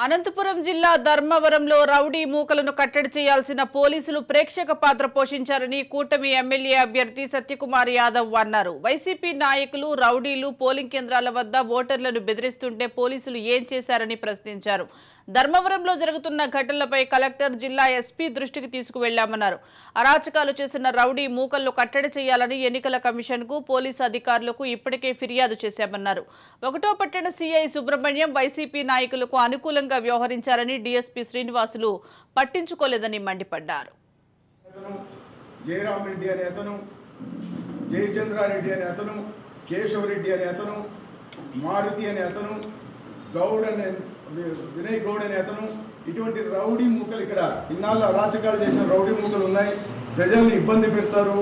అనంతపురం జిల్లా ధర్మవరంలో రౌడీ మూకలను కట్టడి చేయాల్సిన పోలీసులు ప్రేక్షక పాత్ర పోషించారని కూటమి ఎమ్మెల్యే అభ్యర్థి సత్యకుమార్ యాదవ్ అన్నారు. వైసీపీ నాయకులు రౌడీలు పోలింగ్ కేంద్రాల వద్ద ఓటర్లను బెదిరిస్తుంటే పోలీసులు ఏం చేశారని ప్రశ్నించారు. ధర్మవరంలో జరుగుతున్న ఘటనలపై కలెక్టర్ జిల్లా ఎస్పీ దృష్టికి తీసుకువెళ్లామన్నారు. అరాచకాలు చేసిన రౌడీ మూకలను కట్టడి చేయాలని ఎన్నికల కమిషన్కు పోలీసు అధికారులకు ఇప్పటికే ఫిర్యాదు చేశామన్నారు. ఒకటో పట్టణ సీఐ సుబ్రహ్మణ్యం వైసీపీ నాయకులకు అనుకూలంగా వ్యవహరించారని డీఎస్పీ శ్రీనివాసులు పట్టించుకోలేదని మండిపడ్డారు. జయరామ్ రెడ్డి అనే అతను, జయచంద్రారెడ్డి అనే అతను, కేశవరెడ్డి అనే అతను, మారుతి అనే అతను, గౌడ్ అనే వినయ్ గౌడ్ అనే అతను, ఇటువంటి రౌడీ మూకలు ఇక్కడ ఇన్నాళ్ళు అరాచకాలు చేసిన రౌడీ మూకలు ఉన్నాయి. ప్రజల్ని ఇబ్బంది పెడతారు,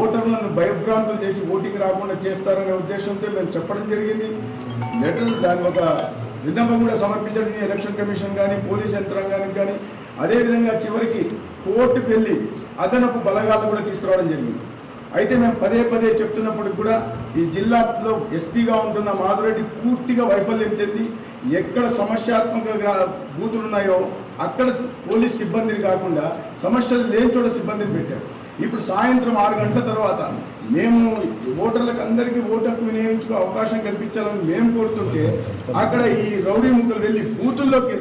ఓటర్లను భయభ్రాంతులు చేసి ఓటింగ్ రాకుండా చేస్తారనే ఉద్దేశంతో మేము చెప్పడం జరిగింది. లెటర్ దాని ఒక విన్నపం కూడా సమర్పించడం ఎలక్షన్ కమిషన్ కానీ పోలీస్ యంత్రాంగానికి కానీ. అదేవిధంగా చివరికి కోర్టుకు వెళ్ళి అదనపు బలగాలను కూడా తీసుకురావడం జరిగింది. అయితే మేము పదే పదే చెప్తున్నప్పుడు కూడా ఈ జిల్లాలో ఎస్పీగా ఉంటున్న మాధురెడ్డి పూర్తిగా వైఫల్యం చెంది ఎక్కడ సమస్యాత్మక బూతులు ఉన్నాయో అక్కడ పోలీస్ సిబ్బందిని కాకుండా సమస్యలు లేని చోట సిబ్బందిని పెట్టారు. ఇప్పుడు సాయంత్రం 6 గంటల తర్వాత మేము ఓటర్లకు అందరికీ ఓటుకు వినియోగించుకో అవకాశం కల్పించాలని మేము కోరుతుంటే అక్కడ ఈ రౌడీ ముక్కలు వెళ్ళి బూతుల్లోకి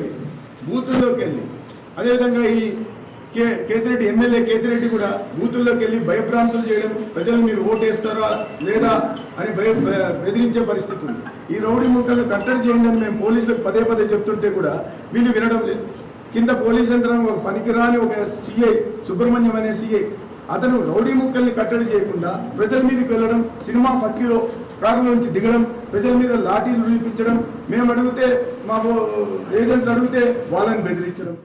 వెళ్ళి అదేవిధంగా ఈ కేతిరెడ్డి ఎమ్మెల్యే కేతిరెడ్డి కూడా బూతుల్లోకి వెళ్ళి భయభ్రాంతులు చేయడం, ప్రజలు మీరు ఓటేస్తారా లేదా అని బెదిరించే పరిస్థితి ఉంది. ఈ రౌడీ మూకలను కట్టడి చేయండి అని మేము పోలీసులకు పదే పదే చెప్తుంటే కూడా వీళ్ళు వినడం లేదు. కింద పోలీస్ యంత్రాంగం ఒక పనికిరాని ఒక సిఐ సుబ్రహ్మణ్యం అనే సిఐ అతను రౌడీ మూకల్ని కట్టడి చేయకుండా ప్రజల మీదకి వెళ్ళడం, సినిమా ఫక్కీలో కారుల నుంచి దిగడం, ప్రజల మీద లాఠీలు చూపించడం, మేము అడిగితే మా ఏజెంట్లు అడిగితే వాళ్ళని బెదిరించడం.